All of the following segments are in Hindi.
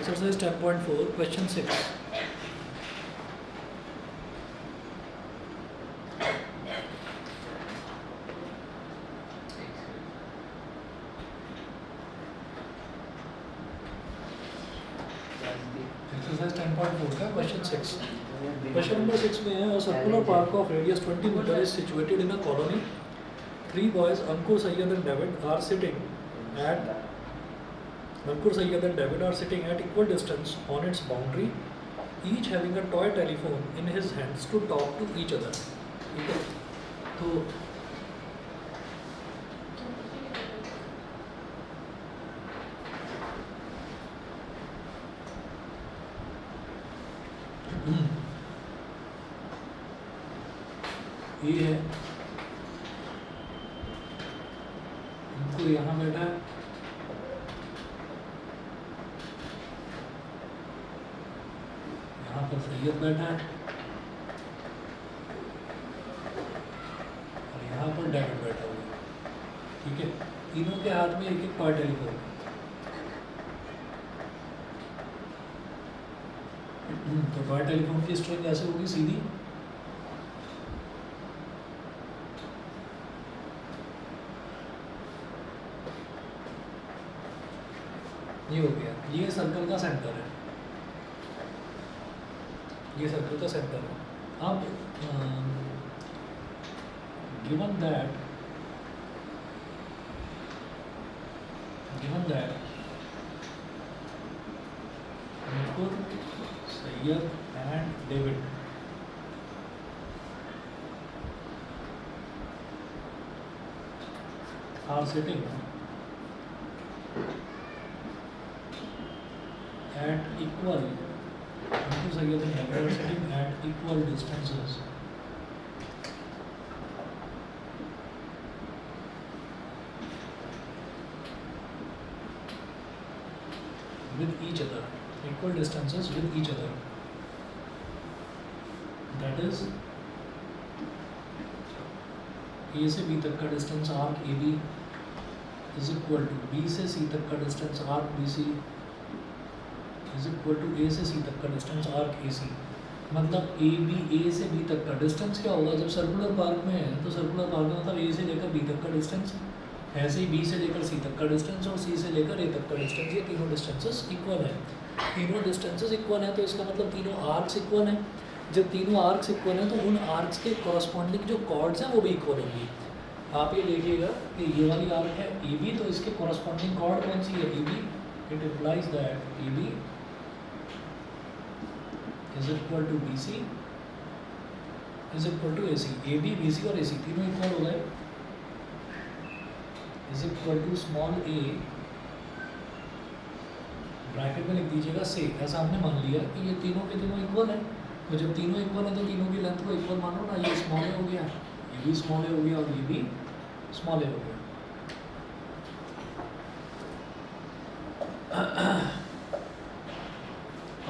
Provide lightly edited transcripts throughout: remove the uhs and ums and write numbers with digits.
Exercise 10.4, question 6. Exercise 10.4 का question 6. Question number 6 में है, a circular park of radius 20 meter is situated in a colony. Three boys, Ankur, Sayyad and David, are sitting at equal distance on its boundary, each having a toy telephone in his hands to talk to each other. ठीक है, तो ये है, इनको यहाँ बैठा है, यहाँ पर सैयद बैठा है और यहाँ पर डेविड बैठा हुआ है. ठीक है, तीनों के हाथ में एक एक टॉय टेलीफोन है. तो टॉय टेलीफोन की स्ट्रिंग ऐसे होगी सीधी, ये हो गया. ये सर्कल का सेंटर है, ये सर्कल का सेंटर है. अब given that Ankur, Syed and David are sitting at equal, Ankur, Sayyad and David are sitting at equal distances with each other, that is A से B तक का distance arc AB is equal to B से C तक का distance arc BC is equal to A से सी तक का डिस्टेंस आर्क ए सी. मतलब ए बी, ए से बी तक का डिस्टेंस क्या होगा जब सर्कुलर पार्क में है, तो सर्कुलर पार्क में मतलब ए से लेकर बी तक का डिस्टेंस, ऐसे ही बी से लेकर सी तक का डिस्टेंस और सी से लेकर ए तक का डिस्टेंस, ये तीनों डिस्टेंसेस इक्वल है. तीनों डिस्टेंसेस इक्वल है तो इसका मतलब तीनों आर्क्स इक्वल हैं. जब तीनों आर्क्स इक्वल हैं तो उन आर्क्स के कॉरस्पॉन्डिंग जो कॉर्ड्स हैं वो भी इक्वल होंगी. आप ये देखिएगा कि ये वाली आर्क है ए बी, तो इसके कॉरस्पॉन्डिंग कॉर्ड कौन सी है, A B. It implies that A B is equal to BC is equal to AC. AB, BC और AC तीनों इक्वल हो गए. is equal to small a, bracket में लिख दीजिएगा से. ऐसा हमने मान लिया कि ये तीनों के तीनों इक्वल हैं. तो जब तीनों इक्वल हैं तो तीनों की लेंथ को इक्वल मानो ना. ये स्मॉल ए हो गया, ये भी स्मॉल ए हो गया और ये भी स्मॉल ए हो गया.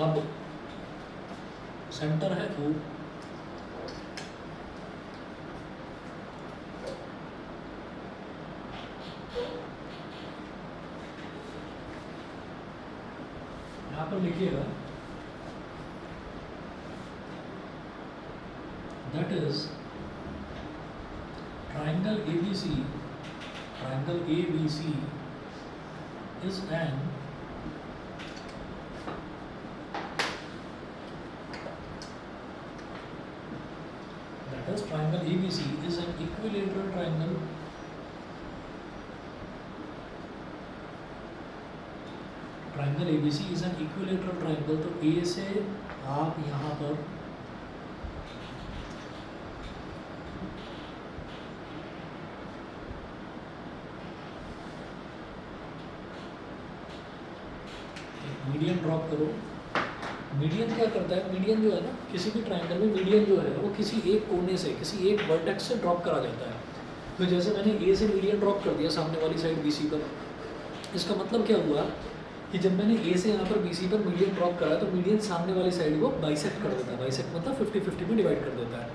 अब सेंटर है O, यहाँ पर लिखिएगा that is triangle ABC is an triangle ABC is an equilateral triangle. Triangle ABC is an equilateral triangle. तो A से आप यहाँ पर मीडियन ड्रॉप करो. मीडियन क्या करता है, मीडियन जो है ना किसी भी ट्रायंगल में, मीडियन जो है वो किसी एक कोने से, किसी एक वर्टेक्स से ड्रॉप करा जाता है. तो जैसे मैंने ए से मीडियन ड्रॉप कर दिया सामने वाली साइड BC पर, इसका मतलब क्या हुआ कि जब मैंने ए से यहाँ पर BC पर मीडियन ड्रॉप करा तो मीडियन सामने वाली साइड को बाइसेक्ट कर देता है. बाइसेक्ट मतलब 50-50 में डिवाइड कर देता है.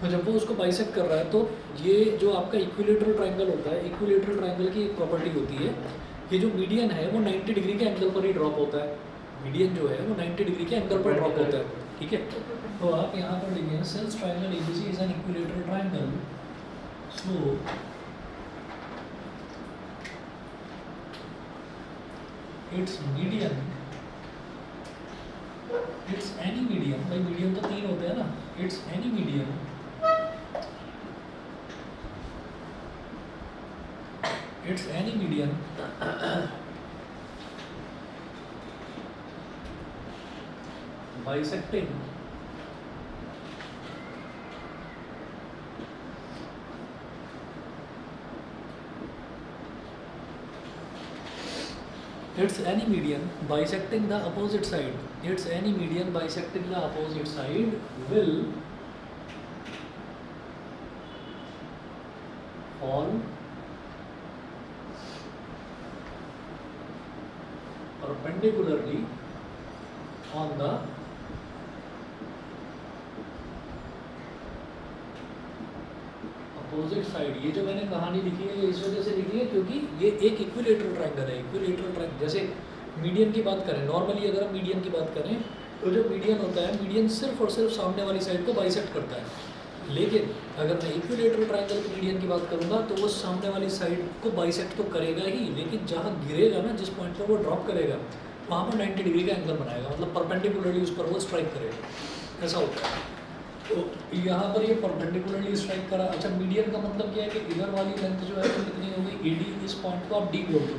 तो जब वो उसको बाइसेक्ट कर रहा है तो ये जो आपका इक्विलेटरल ट्रायंगल होता है, इक्विलेटरल ट्रायंगल की एक प्रॉपर्टी होती है, ये जो मीडियन है वो 90 डिग्री के एंगल पर ही ड्रॉप होता है. मीडियन जो है वो 90 डिग्री के एंगल पर ड्रॉप होता है, ठीक है। तो आप यहाँ पर लिखेंगे since triangle ABC is an equilateral triangle, so it's median, it's any median, भाई मीडियन तो 3 होते हैं ना, it's any median it's any median bisecting it's any median bisecting the opposite side, it's any median bisecting the opposite side will fall perpendicularly on the opposite side। ये जो मैंने कहानी लिखी है ये इस वजह से लिखी है क्योंकि ये एक इक्विलेटरल ट्रायंगल है। इक्विलेटरल ट्रायंगल जैसे मीडियन की बात करें, नॉर्मली अगर हम मीडियन की बात करें तो जो मीडियन होता है, मीडियन सिर्फ और सिर्फ सामने वाली साइड को बाइसेक्ट करता है। लेकिन अगर मैं इक्विलेटरल ट्रायंगल की मीडियन की बात करूंगा तो वो सामने वाली साइड को बाइसेक्ट तो करेगा ही, लेकिन जहाँ गिरेगा ना, जिस पॉइंट पर वो ड्रॉप करेगा वहाँ पर 90 डिग्री का एंगल बनाएगा, मतलब परपेंडिकुलरली उस पर वो स्ट्राइक करेगा, ऐसा होता है। तो यहाँ पर ये परपेंडिकुलरली स्ट्राइक करा। अच्छा, मीडियन का मतलब क्या है कि इधर वाली लेंथ जो है वो कितनी हो गई, AD, इस पॉइंट को आप D बोल दो,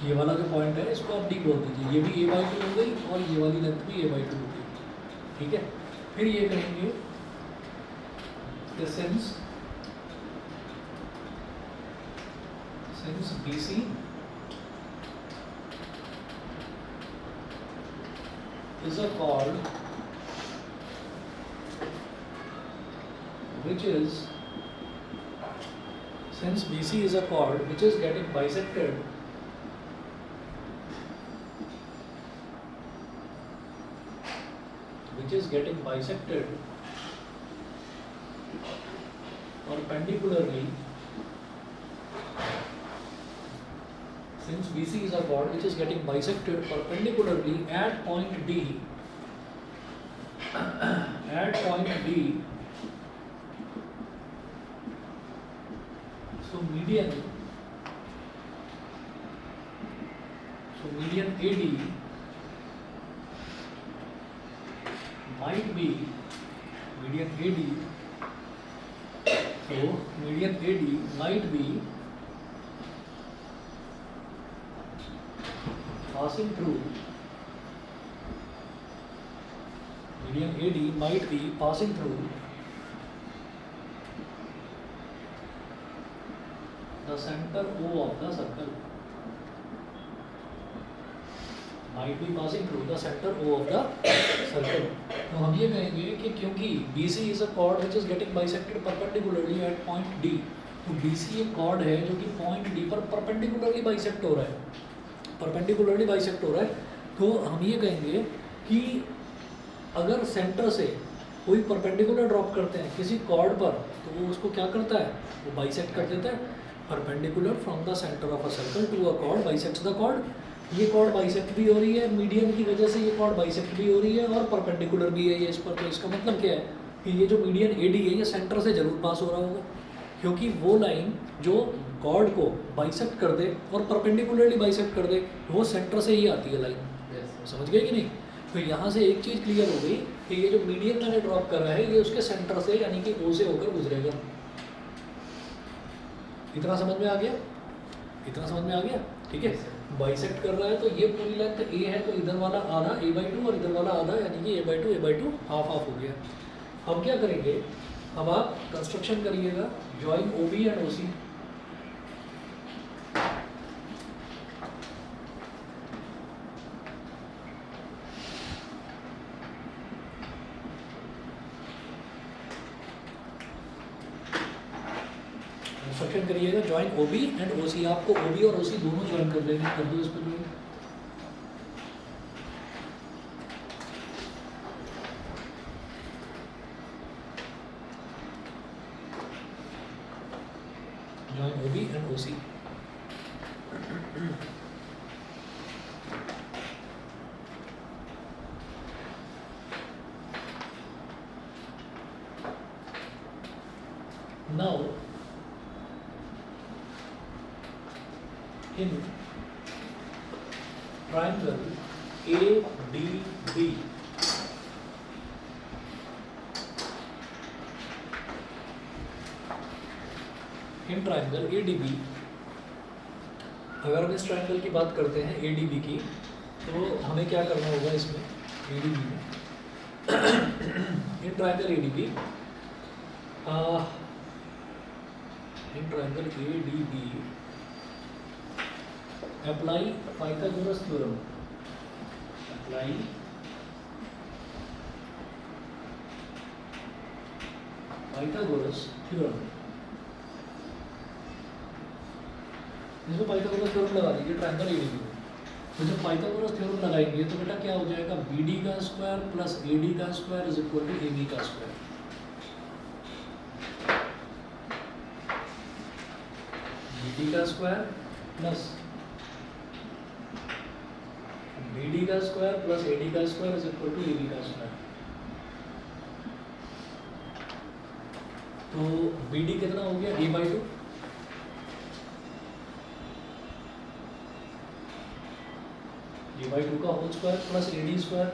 ये वाला जो पॉइंट है इसको आप D बोल दीजिए, ये भी a/2 हो गई और ये वाली लेंथ भी a/2 हो गई, ठीक है। फिर ये कहेंगे since BC is a chord which is, since BC is a chord which is getting bisected perpendicularly, since BC is a chord which is getting bisected perpendicularly at point D, so median AD might be, median AD might be passing through, the center O of the circle, might be passing through the center O of the circle। तो हम ये कहेंगे कि क्योंकि BC is a chord which is getting bisected perpendicularly at point D, तो BC एक chord है जो कि point D पर perpendicularly bisect हो रहा है, तो हम ये कहेंगे कि अगर सेंटर से कोई परपेंडिकुलर ड्रॉप करते हैं किसी कॉर्ड पर, तो वो उसको क्या करता है, वो बाइसेक्ट कर देता है। Perpendicular from the centre of a circle to a chord bisects the chord. ये कॉर्ड बाइसेक्ट भी हो रही है, मीडियन की वजह से ये कॉर्ड बाइसेक्ट भी हो रही है और परपेंडिकुलर भी है ये इस पर। तो इसका मतलब क्या है कि ये जो मीडियन AD है ये सेंटर से जरूर पास हो रहा होगा, क्योंकि वो लाइन जो कॉर्ड को बाइसेक्ट कर दे और परपेंडिकुलरली बाइसेक्ट कर दे वो सेंटर से ही आती है लाइन। समझ गए कि नहीं? तो यहाँ से एक चीज़ क्लियर हो गई कि ये जो मीडियन मैंने ड्रॉप कर रहा है ये उसके सेंटर से यानी कि O से होकर गुजरेगा। इतना समझ में आ गया? ठीक है। बाइसेक्ट कर रहा है तो ये पूरी लेंथ A है, तो इधर वाला आधा a/2 और इधर वाला आधा, यानी कि a/2 हाफ हो गया। अब क्या करेंगे, अब आप कंस्ट्रक्शन करिएगा, join OB and OC। Construction करिएगा, जॉइन OB एंड OC। आपको OB और OC दोनों ज्वाइन कर देंगे, कर दो इस पर join OB and OC। In triangle ADB in triangle ADB, अगर हम इस ट्राइंगल की बात करते हैं ADB की, तो हमें क्या करना होगा इसमें ADB में in triangle ADB, in triangle ADB apply Pythagoras theorem, apply Pythagoras theorem. इसमें पाइथागोरस थ्योरम लगा दीजिए ट्राइंगल ADB में। तो जब पाइथागोरस थ्योरम लगाएंगे तो बेटा क्या हो जाएगा, BD का स्क्वायर प्लस AD का square is equal to AB का स्क्वायर। BD का स्क्वायर प्लस BD का स्क्वायर प्लस AD का square is equal to AB का स्क्वायर। तो BD कितना हो गया, A/2, A/2 का whole square plus AD square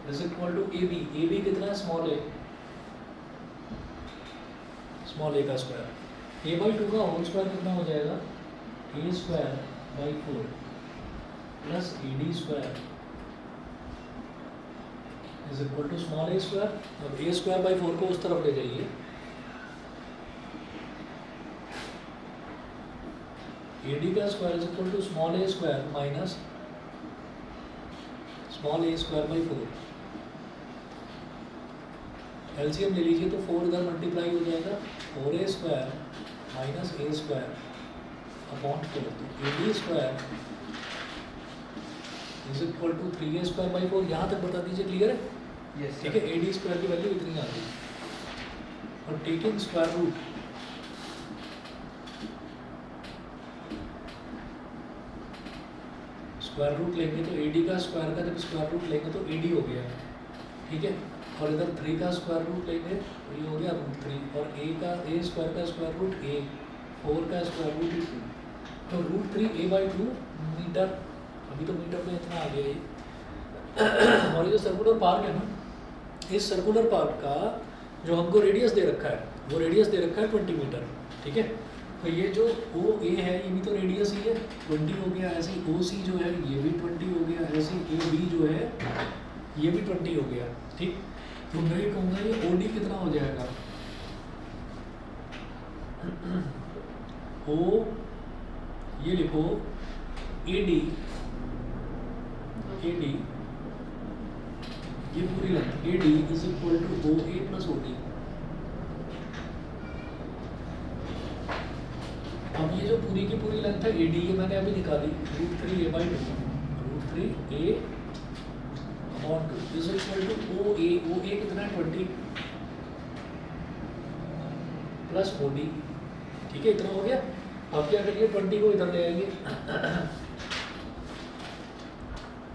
is equal to AB। AB कितना है, स्मॉल a, स्मॉल a का स्क्वायर। A/2 का होल स्क्वायर कितना हो जाएगा, A square by 4 plus AD square is equal to small a square. अब A स्क्वायर बाई 4 को उस तरफ ले जाइए, AD का square is equal to small a square minus small a square by 4। LCM ले लीजिए तो 4 इधर मल्टीप्लाई हो जाएगा, 4a square minus a square upon 4। तो AD square is equal to 3a square by 4। यहाँ तक बता दीजिए, क्लियर है? यस ठीक है, AD स्क्वायर की वैल्यू इतनी आ गई। और taking square root, square root लेंगे तो AD का स्क्वायर का जब स्क्वायर रूट लेंगे तो AD हो गया, ठीक है। और इधर 3 का स्क्वायर रूट लेंगे तो ये हो गया √3, और A स्क्वायर का स्क्वायर रूट A, 4 का स्क्वायर रूट 2, तो √3 A/2 मीटर। अभी तो मीटर में इतना आ गया ये। और ये जो सर्कुलर पार्क है ना, इस सर्कुलर पार्क का जो हमको रेडियस दे रखा है, वो रेडियस दे रखा है 20 मीटर, ठीक है। तो ये जो OA है ये भी तो रेडियस ही है, 20 हो गया। ऐसे ही OC जो है ये भी 20 हो गया, ऐसे ही AB जो है ये भी 20 हो गया, ठीक। तो मैं ये कहूँगा ये OD कितना हो जाएगा, O, ये लिखो AD, ये पूरी length AD is equal to OA plus OD। अब ये जो पूरी की पूरी लेंथ है AD, ये मैंने अभी निकाली, √3 A/2, √3 A upon 2 is equal to OA कितना है 20 प्लस OD, ठीक है, इतना हो गया। अब क्या करिए, 20 को इधर ले आइए,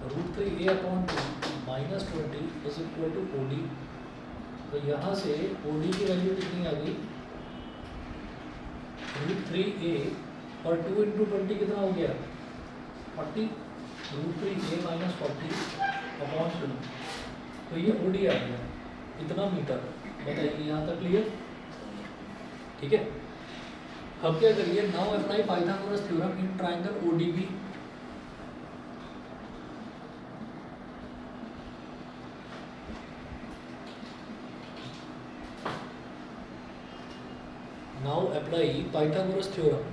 √3 A upon 2 minus 20 is equal to OD। तो यहाँ से OD की वैल्यू कितनी आ गई, √3 A और 2 इंटू 20 कितना हो गया 40, √3 A माइनस 40 अपॉन 2। तो ये OD आ गया, इतना मीटर। बताइए यहाँ तक क्लियर, ठीक है। अब क्या करिए, now apply Pythagoras theorem in triangle ODB। Now apply Pythagoras theorem.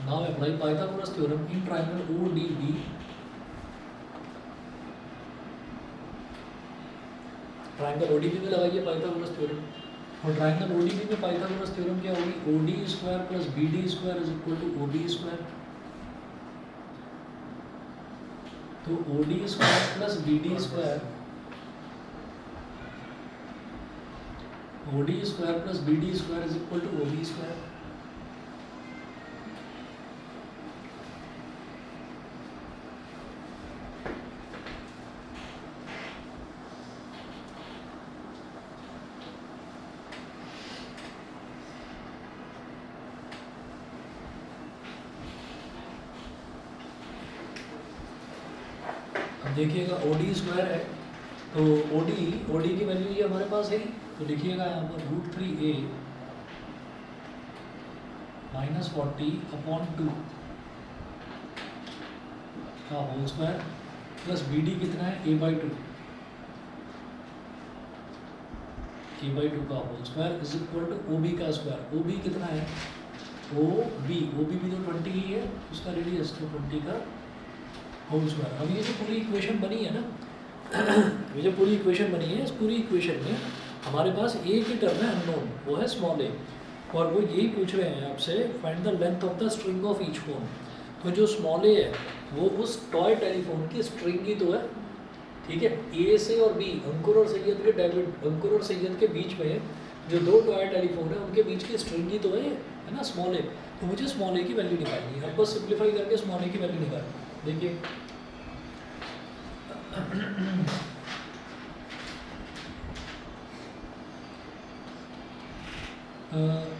Now apply Pythagoras theorem in triangle ODB. Triangle ODB में लगाइए पाइथागोरस थ्योरम, और ट्राइंगल ODB में पाइथागोरस थ्योरम क्या होगी, OD square plus BD square is equal to OB square. तो OD square plus BD square, OD square plus BD square is equal to OB square. देखिएगा ओडी स्क्वायर है, तो ओडी की वैल्यू ये हमारे पास है, तो लिखिएगा यहाँ पर √3a माइनस 40/2 का होल स्क्वायर प्लस BD कितना है a/2 का whole square is equal to OB का स्क्वायर। OB कितना है, OB भी तो 20 ही है, उसका रेडियस तो 20 का होल स्क्वायर। अब ये जो पूरी इक्वेशन बनी है ना, ये जो पूरी इक्वेशन बनी है, इस पूरी इक्वेशन में हमारे पास एक ही टर्म है अननोन, वो है स्मॉल a, और वो यही पूछ रहे हैं आपसे find the length of the string of each phone. तो जो स्मॉल a है वो उस टॉय टेलीफोन की स्ट्रिंग ही तो है, ठीक है। ए से और बी, अंकुर और सैयद के बीच में जो दो टॉय टेलीफोन है उनके बीच की स्ट्रिंग ही तो है ना स्मॉल a। तो मुझे स्मॉल a की वैल्यू निकालनी है। अब बस सिंप्लीफाई करके स्मॉल a की वैल्यू निकालनी है। देखिए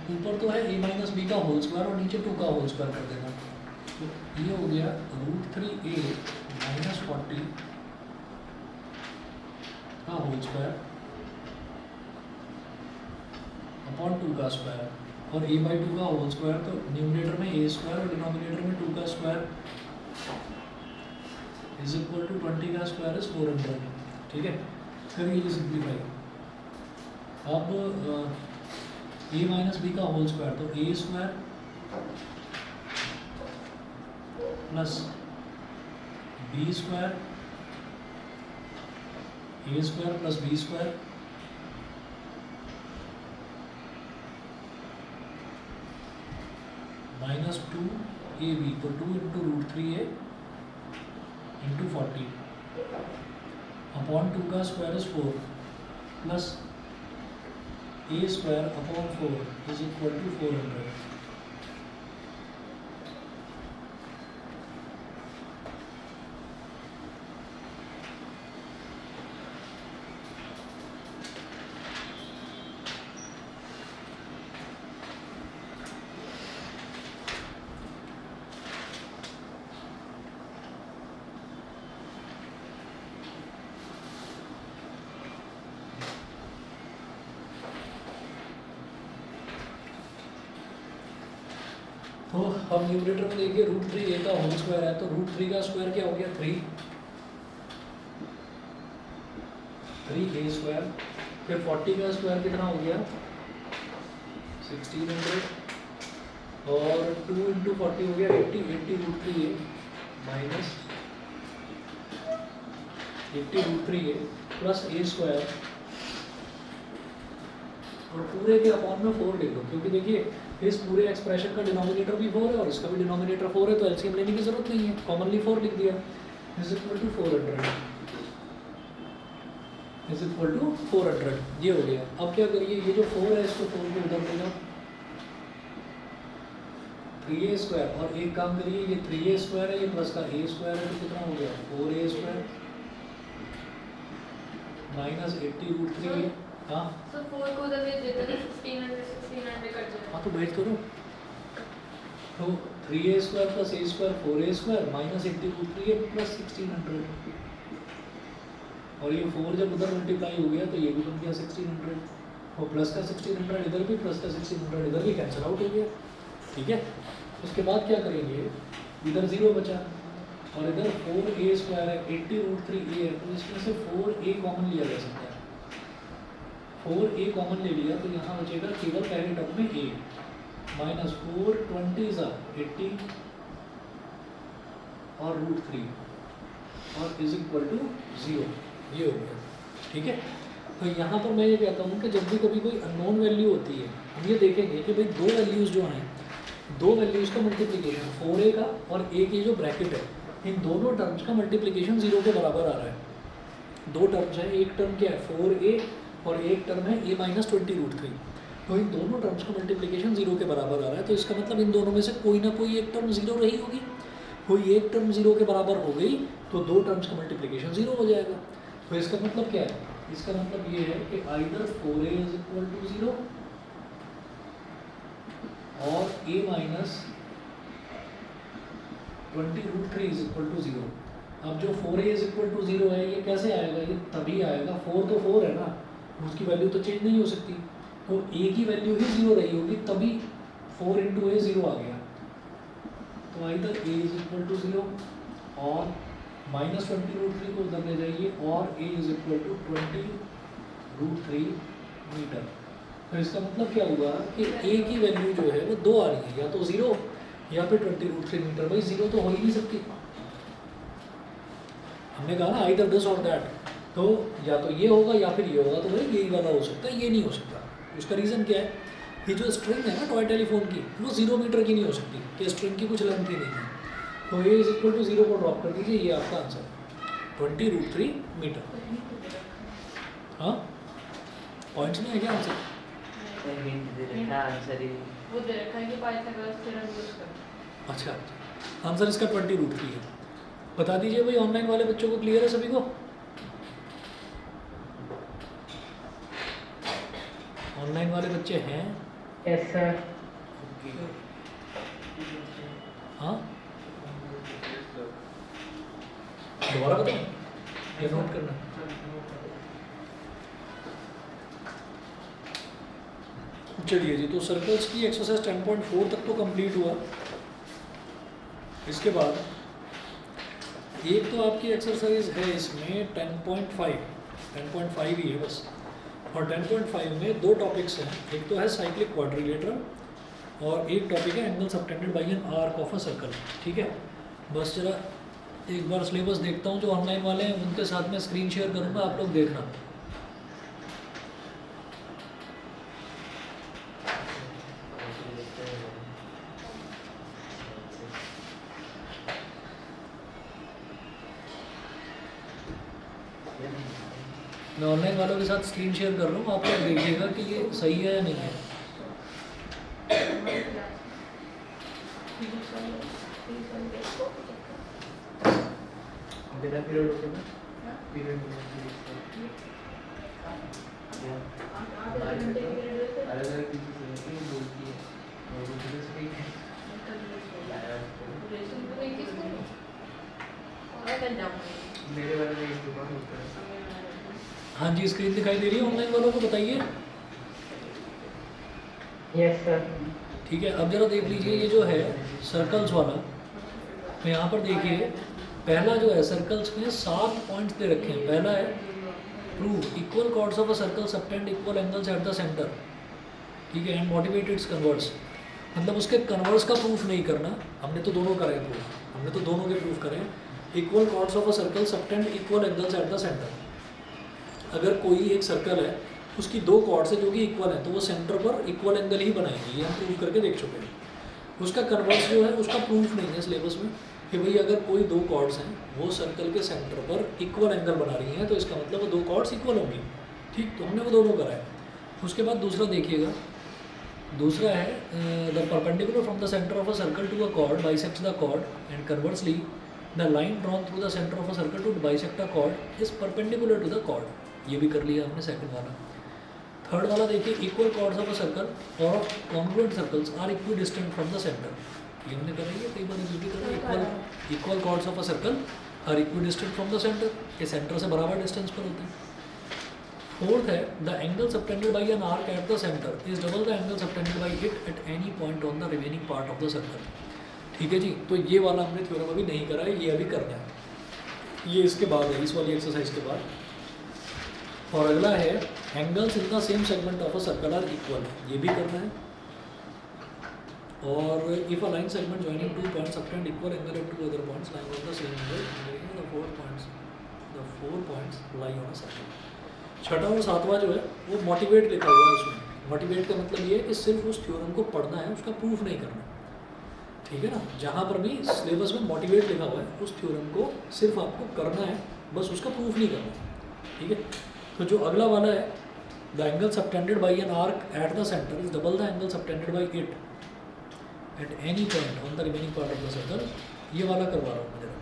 ऊपर तो है a-b का होल स्क्वायर और नीचे 2 का होल स्क्वायर कर देना, तो ये हो गया √3a माइनस 40 का होल स्क्वायर अपॉन 2 का स्क्वायर, और a/2 का होल स्क्वायर, तो न्यूमरेटर में a स्क्वायर और डिनोमिनेटर में 2 का स्क्वायर इज इक्वल टू 20 का स्क्वायर इज 400, ठीक है। फिर ये सिंप्लीफाई, अब a-b का होल स्क्वायर, तो a square plus b square, a square plus b square minus 2ab, तो 2 इंटू √3a इंटू 40 अपॉन 2 का square is 4 plus a square upon 4 is equal to 400। तो अब न्यूमरेटर में देखिए √3a का होल स्क्वायर है, तो √3 का स्क्वायर क्या हो गया 3a स्क्वायर, फिर 40 का स्क्वायर कितना हो गया 1600, और 2 इंटू 40 हो गया 80 √3a minus 80 √3a plus a square, और पूरे के अपॉन में 4 लिख दो, क्योंकि देखिए इस पूरे एक्सप्रेशन का डिनोमिनेटर भी 4 है और इसका भी डिनोमिनेटर 4 है, तो एलसीएम लेने की जरूरत नहीं है, कॉमनली 4 लिख दिया इज इक्वल टू 400 ये हो गया। अब क्या करिए, ये जो 4 है इसको 4 को उधर ले जाओ, 3a स्क्वायर, और एक काम करिए ये 3a स्क्वायर है, ये प्लस का a स्क्वायर है, तो कितना हो गया 4a स्क्वायर माइनस 80 √3a। हाँ तो 4 को उधर भेज देते हैं, 1600 कट जाएगा। हाँ तो भेज करो, तो 3a square plus a square 4a square minus 80 √3a plus 1600, और ये 4 जब उधर मल्टीप्लाई हो गया तो ये भी बन गया 1600, और प्लस का 1600 इधर भी, प्लस का 1600 इधर भी कैंसिल आउट हो गया, ठीक है। उसके बाद क्या करेंगे, इधर 0 बचा और इधर 4a स्क्वायर है, 80 √3a है, तो इसमें से 4a कॉमन लिया जा सकता है, 4a कॉमन ले लिया तो यहाँ बचेगा केवल पहले टर्म में a माइनस 4 20 80 और √3 और इज इक्वल टू 0, ये हो गया, ठीक है। तो यहाँ पर मैं ये कहता हूँ कि जब भी कभी कोई अननोन वैल्यू होती है, हम ये देखेंगे कि भाई दो वैल्यूज़ जो हैं, दो वैल्यूज़ का मल्टीप्लिकेशन 4a का और a की जो ब्रैकेट है, इन दोनों टर्म्स का मल्टीप्लिकेशन 0 के बराबर आ रहा है। दो टर्म्स हैं, एक टर्म क्या है 4a और एक टर्म है a माइनस 20 √3, तो इन दोनों टर्म्स का मल्टीप्लिकेशन 0 के बराबर आ रहा है, तो इसका मतलब इन दोनों में से कोई ना कोई एक टर्म 0 रही होगी, कोई एक टर्म 0 के बराबर हो गई तो दो टर्म्स का मल्टीप्लिकेशन 0 हो जाएगा। तो इसका मतलब क्या है, इसका मतलब ये है कि either 4a is equal to 0 और a minus 20 √3 is equal to 0, अब जो 4a इज इक्वल टू 0 है ये कैसे आएगा, ये तभी आएगा, 4 तो 4 है ना, उसकी वैल्यू तो चेंज नहीं हो सकती, तो a की वैल्यू ही 0 रही होगी, तभी 4 इंटू ए 0 आ गया। तो either a is equal to 0 और -20√3 को उधर ले जाइए और a is equal to 20√3 metre. तो इसका मतलब क्या हुआ कि a की वैल्यू जो है वो 2 आ रही है, या तो 0 या फिर 20√3 मीटर। भाई 0 तो हो ही नहीं सकती, हमने कहा ना आइदर दिस और दैट, तो या तो ये होगा या फिर ये होगा, तो भाई यही वाला हो सकता है, ये नहीं हो सकता। उसका रीज़न क्या है कि जो स्ट्रिंग है ना टॉय टेलीफोन की, वो 0 मीटर की नहीं हो सकती, कि स्ट्रिंग की कुछ लेंथ ही नहीं है। तो ए इज इक्वल टू 0 को ड्रॉप कर दीजिए, ये आपका आंसर 20√3 मीटर। हाँ, पॉइंट्स में है क्या आंसर? हिंट दे रखा आंसर ही वो दे रखा है कि पाइथागोरस थ्योरम यूज कर। अच्छा, आंसर इसका 20√3 है। बता दीजिए भाई, ऑनलाइन वाले बच्चों को क्लियर है सभी को? ऑनलाइन वाले बच्चे हैं? Yes sir. हाँ, दोबारा बताओ, ये नोट करना। चलिए जी, तो सर्कल्स की एक्सरसाइज 10.4 तक तो कंप्लीट हुआ। इसके बाद एक तो आपकी एक्सरसाइज है इसमें 10.5 ही है बस, और 10.5 में 2 टॉपिक्स हैं, एक तो है साइक्लिक क्वाड्रिलेटरल और एक टॉपिक है angle subtended by an arc of a circle. ठीक है, बस जरा एक बार सिलेबस देखता हूँ, जो ऑनलाइन वाले हैं उनके साथ में स्क्रीन शेयर करूँगा, आप लोग देखना। मैं ऑनलाइन वालों के साथ स्क्रीन शेयर कर रहा हूँ, आप लोग देखिएगा कि ये सही है या नहीं है। कितना पीरियड होता है? पीरियड अलग अलग किसी से नहीं बोलती है, और दूसरे से ठीक है। मेरे वाले में एक दुकान होता है। हाँ जी, स्क्रीन दिखाई दे रही है ऑनलाइन वालों को, बताइए। Yes sir. ठीक है, अब जरा देख लीजिए ये जो है सर्कल्स वाला, तो यहाँ पर देखिए पहला जो है सर्कल्स में 7 पॉइंट्स दे रखे हैं। पहला है prove equal chords of a circle subtend equal angles at the centre. ठीक है, एंड मोटिवेट इट्स कन्वर्स, मतलब उसके कन्वर्स का प्रूफ नहीं करना, हमने तो दोनों करे प्रूफ, हमने तो दोनों के प्रूफ करें। Equal chords of a circle subtend equal angles at the centre. अगर कोई एक सर्कल है, उसकी 2 कॉर्ड्स है जो कि इक्वल है, तो वो सेंटर पर इक्वल एंगल ही बनाएंगे, ये हम प्रूव करके देख चुके हैं। उसका कन्वर्स जो है उसका प्रूफ नहीं है सिलेबस में, कि भाई अगर कोई 2 कॉर्ड्स हैं वो सर्कल के सेंटर पर इक्वल एंगल बना रही हैं, तो इसका मतलब वो 2 कॉर्ड्स इक्वल होंगी। ठीक, तो हमने वो दोनों कराए। उसके बाद दूसरा देखिएगा, दूसरा है the perpendicular from the centre of a circle to a chord bisects the chord and conversely the line drawn through the centre of a circle to bisect a chord is perpendicular to the chord. ये भी कर लिया हमने सेकंड वाला। थर्ड वाला देखिए, equal chords of a circle और congruent circles are equidistant from the centre. ये हमने कर रही है, कई बार ये भी कर रही है। Equal chords of a circle are equidistant from the centre, ये सेंटर से बराबर डिस्टेंस पर होते हैं। फोर्थ है the angle subtended by an arc at the centre is double the angle subtended by it at any point on the remaining part of the circle. ठीक है जी, तो ये वाला हमने थ्योरम अभी नहीं करा है, ये अभी करना है, ये इसके बाद है, इस वाली एक्सरसाइज के बाद। और अगला है angles in the same segment of a circle are equal, ये भी करना है। और if a line segment joining 2 points subtend equal angle at 2 other points lying on the same angle the 4 points lie on a circle. छठा और सातवां जो है वो मोटिवेट लिखा हुआ है उसमें। मोटिवेट का मतलब ये है कि सिर्फ उस थ्योरम को पढ़ना है, उसका प्रूफ नहीं करना। ठीक है ना, जहाँ पर भी सिलेबस में मोटिवेट लिखा हुआ है उस थ्योरम को सिर्फ आपको करना है, बस उसका प्रूफ नहीं करना। ठीक है, तो जो अगला वाला है the angle subtended by an arc at the centre is double the angle subtended by it at any point on the remaining part of the circle, ये वाला करवा रहा हूँ मैं जरा।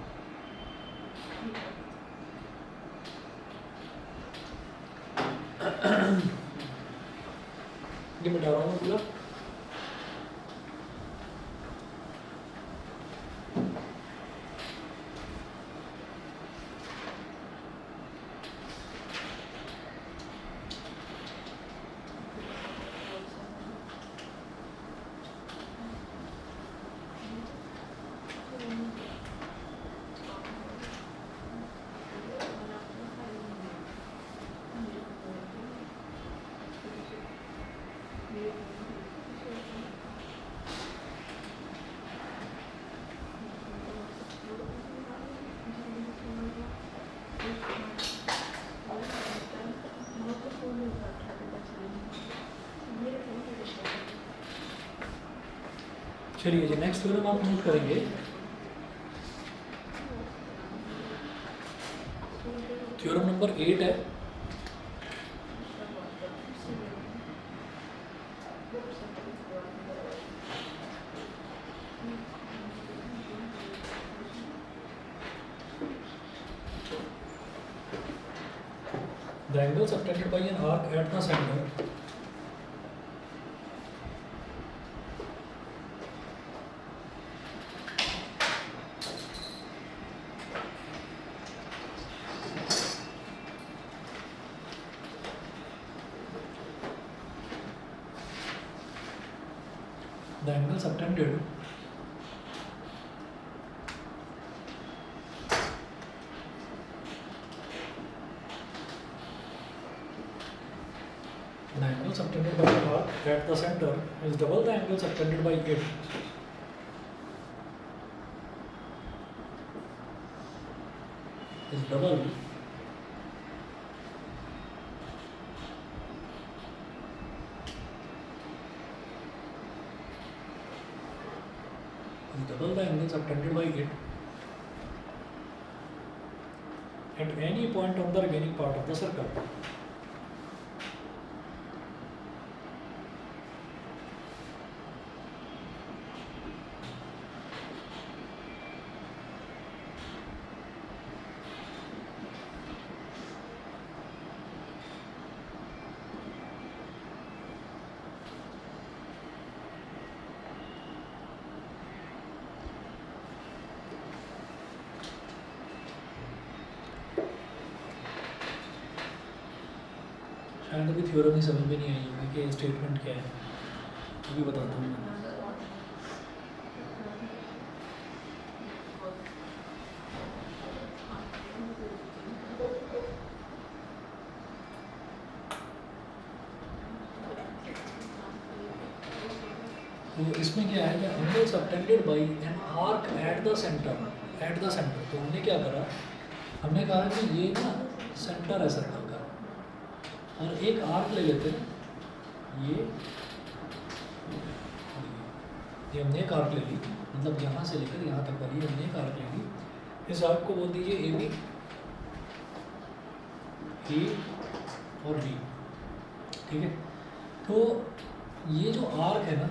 ये मिटा रहा हूँ मैं पूरा। चलिए जी नेक्स्ट थ्योरम आप नोट करेंगे। थ्योरम नंबर 8 है। The angle subtended by an arc at the center the angle subtended the angle subtended by the arc at the center is double the angle subtended by it. Is double the angle subtended by it at any point on the remaining part of the circle. शायद अभी थ्योरम ही समझ में नहीं आई होगी कि स्टेटमेंट क्या है, अभी बताता हूँ मैं। तो इसमें क्या है कि angle subtended by an arc at the centre. तो हमने क्या करा, हमने कहा कि ये ना सेंटर है सर्कल का, और एक आर्क ले लेते हैं, ये हमने एक आर्क ले ली, मतलब यहाँ से लेकर यहाँ तक वाली हमने एक आर्क ले ली। इस आर्क को बोल दीजिए ए बी, ए और बी, ठीक है। तो ये जो आर्क है ना,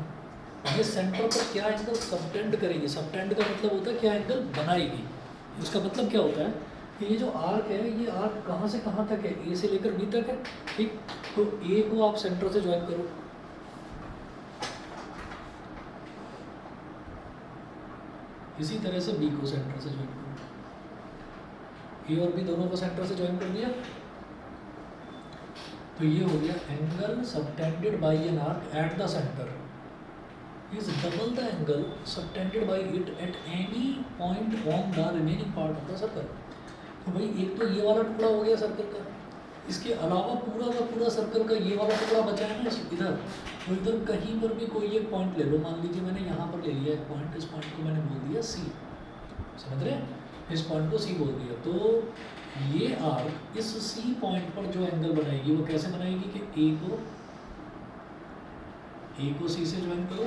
ये सेंटर पर क्या एंगल सबटेंड करेगी। सबटेंड का मतलब होता है क्या एंगल बनाएगी। इसका मतलब क्या होता है कि ये जो आर्क है, ये आर्क कहाँ से कहाँ तक है, ए से लेकर बी तक है, ठीक। तो ए को आप सेंटर से ज्वाइन करो, इसी तरह से बी को सेंटर से ज्वाइन करो, ए और बी दोनों को सेंटर से ज्वाइन कर दिया। तो ये हो गया angle subtended by an arc at the centre is double the angle subtended by it at any point on the remaining part of the circle। तो भाई एक तो ये वाला टुकड़ा हो गया सर्कल का, इसके अलावा पूरा का पूरा सर्कल का ये वाला टुकड़ा बचा है ना इधर। तो इधर कहीं पर भी कोई एक पॉइंट ले लो, मान लीजिए मैंने यहाँ पर ले लिया एक पॉइंट, इस पॉइंट को मैंने बोल दिया सी, समझ रहे हैं, इस पॉइंट को सी बोल दिया। तो ये आर्क इस सी पॉइंट पर जो एंगल बनाएगी वो कैसे बनाएगी कि ए को सी से ज्वाइन करो,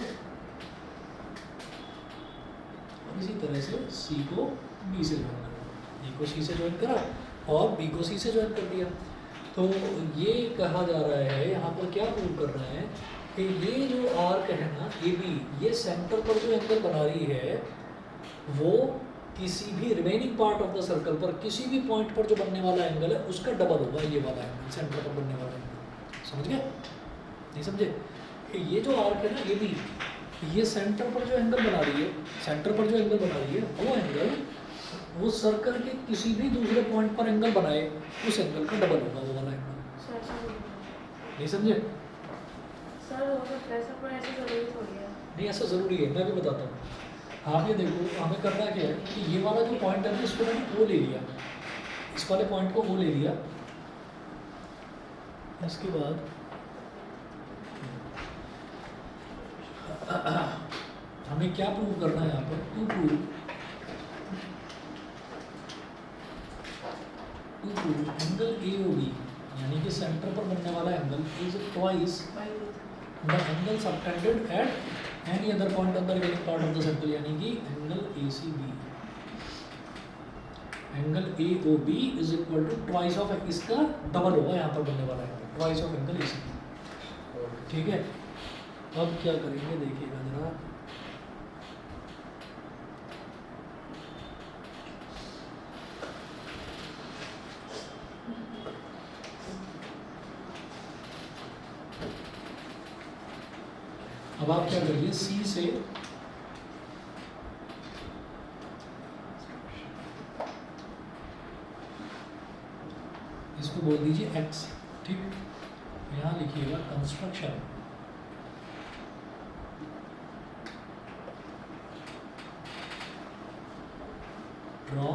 इसी तरह से सी को बी से ज्वाइन करो, ए को सी से ज्वाइन करा और बी को सी से ज्वाइन कर दिया। तो ये कहा जा रहा है, यहाँ पर क्या प्रूव कर रहे हैं कि ये जो आर्क है ना ए बी, ये सेंटर पर जो एंगल बना रही है वो किसी भी remaining part of the circle पर किसी भी पॉइंट पर जो बनने वाला एंगल है उसका डबल होगा ये वाला एंगल, सेंटर पर बनने वाला एंगल। समझ गए? नहीं समझे? कि ये जो आर्क है ना ए बी, ये सेंटर पर जो एंगल बना रही है, सेंटर पर जो एंगल बना रही है वो एंगल वो सर्कल के किसी भी दूसरे पॉइंट पर एंगल बनाए उस एंगल का डबल होगा वो वाला एंगल। नहीं समझे? सर हो सकता है सर, पर ऐसा जरूरी थोड़ी है। नहीं ऐसा ज़रूरी है, मैं भी बताता हूँ। आप ये देखो, हमें करना क्या है कि ये वाला जो पॉइंट है ना इसको मैंने ओ ले लिया, इस वाले पॉइंट को ओ ले लिया, इसके बाद हमें क्या प्रूव करना है यहाँ पर, to prove angle A O B, यानी कि सेंटर पर बनने वाला angle is twice the angle subtended at any other point on the remaining part of the circle, यानी कि angle A C B, angle A O B is equal to twice of, इसका डबल होगा यहाँ पर बनने वाला angle, twice of angle A C B. ठीक है, अब क्या करेंगे देखिएगा जरा, अब आप क्या करिए, सी से इसको बोल दीजिए एक्स। ठीक, यहाँ लिखिएगा construction draw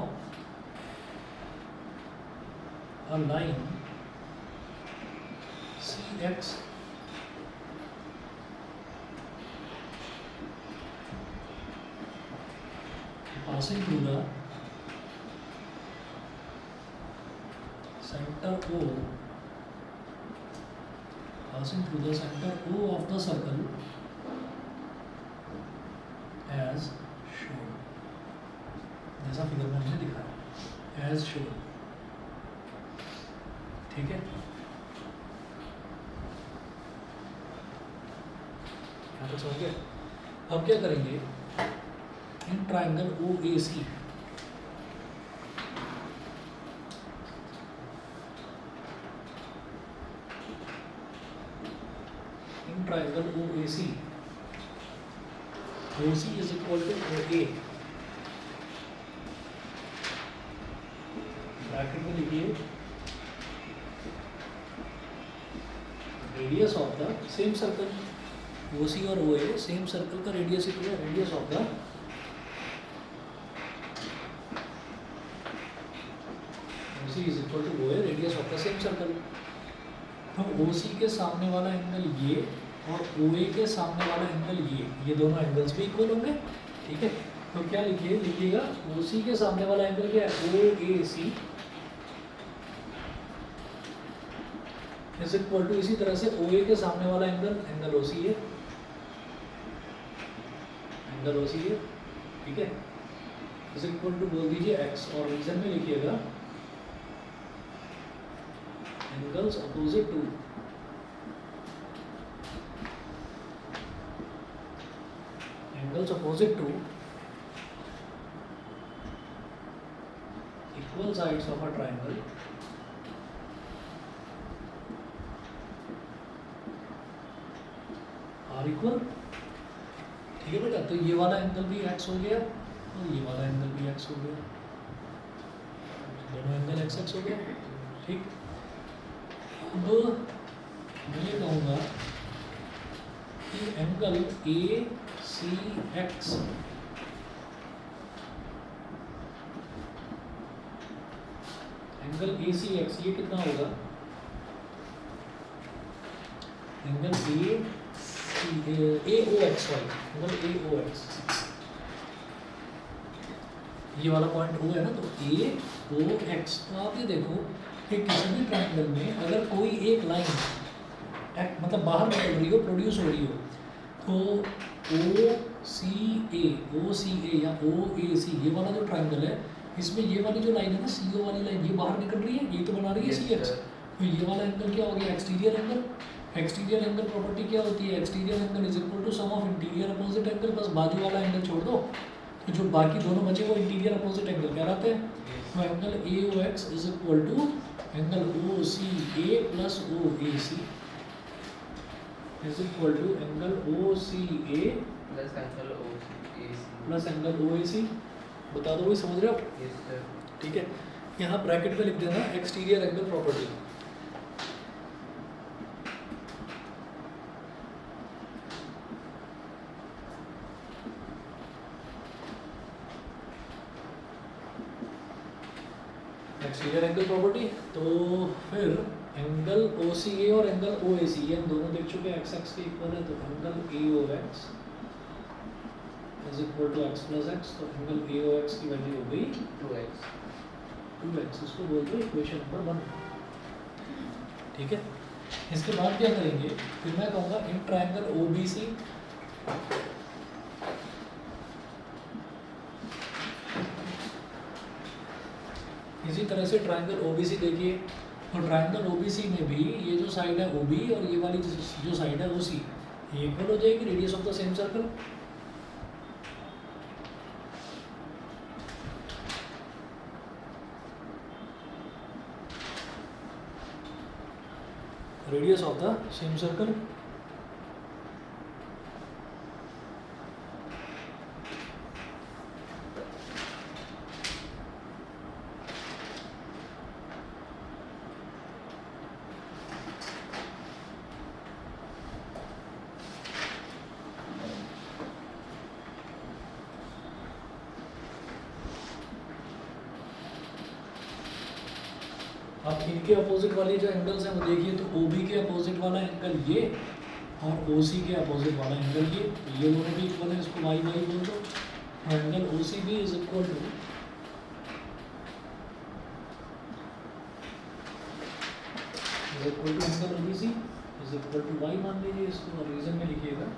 a line C X passing through the center O, passing through the center O of the circle as shown, जैसा फिगर में हमने दिखाया, as shown। ठीक है, यहाँ तक समझ गए। अब क्या करेंगे, in triangle O A C, in triangle O A C, O C is equal to O A, bracket में लिखिए radius of the same circle, O C और ओ ए सेम सर्कल का रेडियस इक्वल है radius of the OC is equal to OA, radius of the same circle. हम OC के सामने वाला एंगल ये और OA के सामने वाला एंगल ये दोनों एंगल्स भी इक्वल होंगे। ठीक है, तो क्या लिखिए, लिखिएगा OC के सामने वाला एंगल क्या है, OAC इज इक्वल टू, इसी तरह से OA के सामने वाला एंगल OC है, एंगल OC है। ठीक है, इज इक्वल टू बोल दीजिए x, और रीजन में लिखिएगा angles opposite to equal sides of a triangle are equal। ठीक है बेटा, तो ये वाला एंगल भी x हो गया और ये वाला एंगल भी x हो गया, दोनों एंगल x हो गया। ठीक, अब मैं ये कहूँगा कि angle A C X angle A C X ये कितना होगा, angle A O X Y, angle A O X, ये वाला पॉइंट ओ है ना, तो ए ओ एक्स। तो आप ये देखो कि किसी भी ट्रायंगल में अगर कोई एक लाइन मतलब बाहर निकल रही हो, प्रोड्यूस हो रही हो, तो ओ सी ए या ओ ए सी, ये वाला जो ट्रायंगल है, इसमें ये वाली जो लाइन है ना, सी ओ वाली लाइन, ये बाहर निकल रही है, ये तो बना रही है सी एक्स। तो ये वाला एंगल क्या हो गया, exterior angle. Exterior angle property क्या होती है, exterior angle is equal to sum of interior opposite angle, बस बाजू वाला एंगल छोड़ दो, तो जो बाकी दोनों बचे वो इंटीरियर अपोजिट एंगल कहलाते हैं। तो angle A O X is equal to angle O C A plus O A C is equal to angle O C A plus angle O C A C plus angle O A C. बता दो भाई, समझ रहे हो? Yes sir. ठीक है, यहाँ ब्रैकेट में लिख देना exterior angle property. Exterior angle property, तो फिर एंगल ओ सी ए और एंगल ओ ए सी, ये हम दोनों देख चुके हैं एक्स एक्स के इक्वल है, तो angle A O X is equal to X plus X, तो एंगल ए ओ एक्स की वैल्यू हो गई 2x, इसको बोल दो इक्वेशन नंबर 1। ठीक है, इसके बाद क्या करेंगे, फिर मैं कहूँगा in triangle O B C इसी तरह से ट्रायंगल ओबीसी देखिए, तो ट्रायंगल ओबीसी में भी ये जो साइड है ओबी और ये वाली जो साइड है ओसी, ये इक्वल हो जाएगी radius of the same circle. Radius of the same circle. अब इनके अपोजिट वाली जो एंगल्स हैं वो देखिए, तो OB के अपोजिट वाला एंगल ये और OC के अपोजिट वाला एंगल ये, तो ये दोनों भी इक्वल है, इसको वाई वाई बोल दो। Angle OCB is equal to angle OBC is equal to Y मान लीजिए, इसको रीजन में लिखिएगा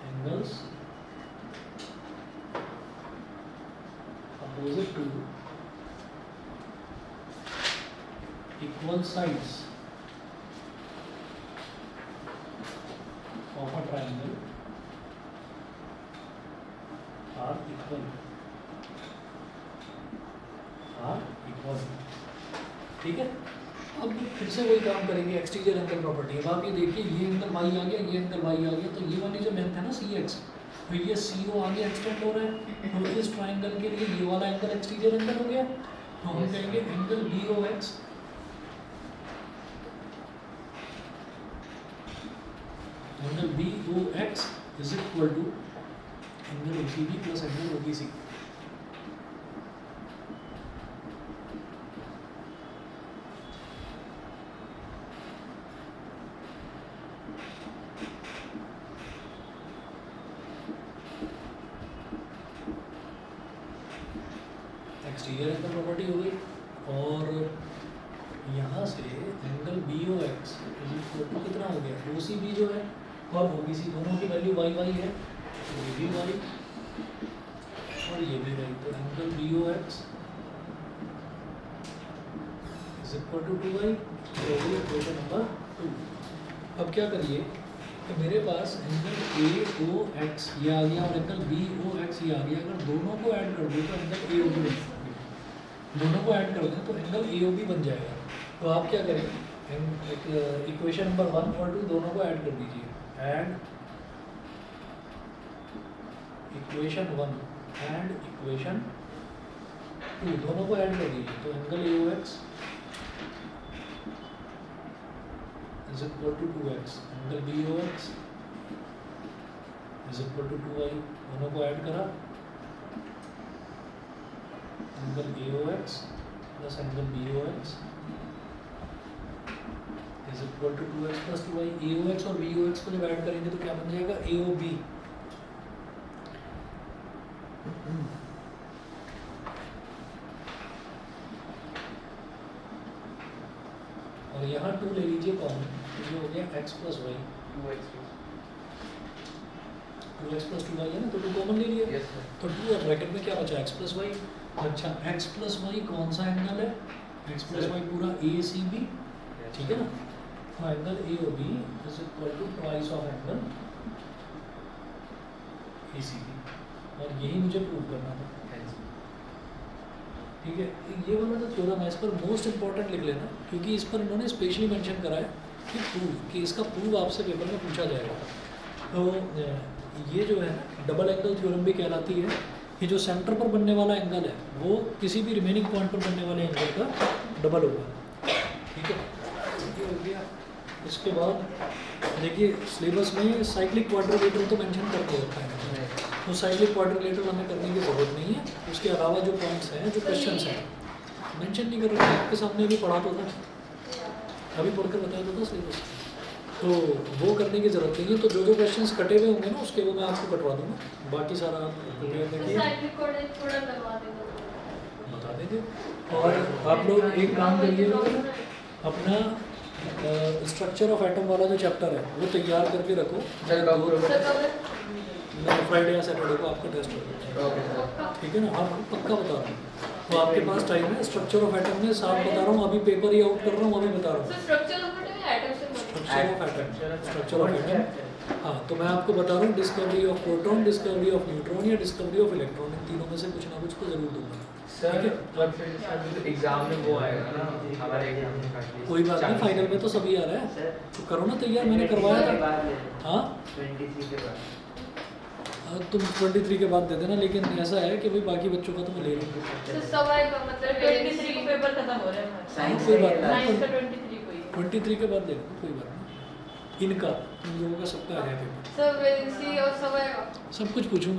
angles opposite to equal sides of a triangle are equal, ठीक है। अब फिर से वही काम करेंगे, एक्सटीरियर एंगल प्रॉपर्टी। अब आप ये देखिए, ये एंगल y आ गया, ये एंगल y आ गया, तो ये वाली जो लेंथ है ना CX, तो ये CO आगे एक्सटेंड हो रहा है, तो इस ट्राइंगल के लिए ये वाला एंगल एक्सटीरियर एंगल हो गया, तो हम कहेंगे angle BOX angle BOX is equal to angle OCB plus angle OBC। Exterior angle property हो गई, और यहाँ से angle BOX is equal to कितना हो गया, OCB जो है और OBC दोनों की वैल्यू वाई वाई है, तो ये भी वाई और ये भी वाई, तो angle BOX is equal to 2y। तो ये इक्वेशन नंबर 2। अब क्या करिए कि मेरे पास एंगल AOX ये आ गया और एंगल BOX ये आ गया, अगर दोनों को ऐड कर दो तो एंगल AOB बन जाएगा, दोनों को ऐड कर दें तो एंगल AOB बन जाएगा। तो आप क्या करें, इक्वेशन नंबर 1 और 2 दोनों को ऐड कर दीजिए, ऐड इक्वेशन 1 एंड इक्वेशन 2 दोनों को ऐड कर दीजिए, तो angle AOX is equal to 2x, angle BOX is equal to 2y, दोनों को ऐड करा, angle AOX plus angle BOX is equal to 2x plus 2y। AOX और BOX को जब ऐड करेंगे तो क्या बन जाएगा, AOB। और यहाँ 2 ले लीजिए कॉमन, तो ये हो गया x plus Y, 2x plus 2y है ना, तो 2 कॉमन ले लिया। Yes, sir. तो 2 और ब्रैकेट में क्या बचा, x प्लस वाई। अच्छा, x प्लस वाई कौन सा एंगल है, x प्लस वाई पूरा ACB, ठीक है ना। तो angle AOB is equal to twice of angle ACB, और यही मुझे प्रूव करना था, ठीक है। ये वाला जो थ्योरम है इस पर मोस्ट इंपॉर्टेंट लिख लेना, क्योंकि इस पर इन्होंने स्पेशली मेंशन करा है कि प्रूव, कि इसका प्रूव आपसे पेपर में पूछा जाएगा। तो ये जो है ना डबल एंगल थ्योरम भी कहलाती है, कि जो सेंटर पर बनने वाला एंगल है वो किसी भी रिमेनिंग पॉइंट पर बनने वाले एंगल का डबल होगा, ठीक है। ये हो गया। इसके बाद देखिए सिलेबस में साइक्लिक क्वाड्रिलेटरल तो मेंशन करके रखा है, तो साइक्लिक क्वाड्रिलेटरल हमें करने की ज़रूरत नहीं है। उसके अलावा जो पॉइंट्स हैं, जो क्वेश्चंस हैं, मेंशन नहीं कर रहे हैं, आपके सामने अभी पढ़ा तो था, अभी पढ़कर बताया तो था सिलेबस, तो वो करने की ज़रूरत नहीं है। तो जो जो क्वेश्चंस कटे हुए होंगे ना उसके वो मैं आपको कटवा दूँगा, बाकी सारा आप प्रिपेयर देखिए, साइक्लिक कोऑर्डिनेट थोड़ा करवा देंगे, बता देंगे। और आप लोग एक काम करिए, अपना स्ट्रक्चर ऑफ एटम वाला जो चैप्टर है वो तैयार करके रखो। चल डॉक्टर सर कब है? फ्राइडे या सैटरडे को आपका टेस्ट होगा। Okay sir. ठीक है ना, आप पक्का बता रहा हूँ। तो आपके पास टाइम है। स्ट्रक्चर ऑफ एटम में साफ बता रहा हूँ, अभी पेपर ही आउट कर रहा हूँ, अभी बता रहा हूँ। सर स्ट्रक्चर ऑफ एटम है एटम से मतलब स्ट्रक्चर ऑफ एटम। हाँ, तो मैं आपको बता रहा हूँ discovery of proton, discovery of neutron या डिस्कवरी ऑफ इलेक्ट्रॉन, इन तीनों में से कुछ ना कुछ तो जरूर दूंगा। सर ठीक है? और फिर सर एग्जाम में वो आएगा ना, हमारे एग्जाम में काटली कोई बात नहीं, फाइनल में तो सभी आ रहा है, तो करो ना तैयार, मैंने करवाया था। हाँ 23 के बाद तुम 23 के बाद दे देना, लेकिन ऐसा है कि भाई बाकी बच्चों का तो मैं ले लूँगा। तो सवाई का मतलब 23 को पेपर खत्म हो रहा है हमारा। साइंस कोई में बात ये नहीं। साइंस का 23 को ही है। 23 के बाद दे देना, कोई बात नहीं। इनका तुम लोगों का सबका है पेपर, सर वैलेंसी और सवाई का सब कुछ पूछूंगा।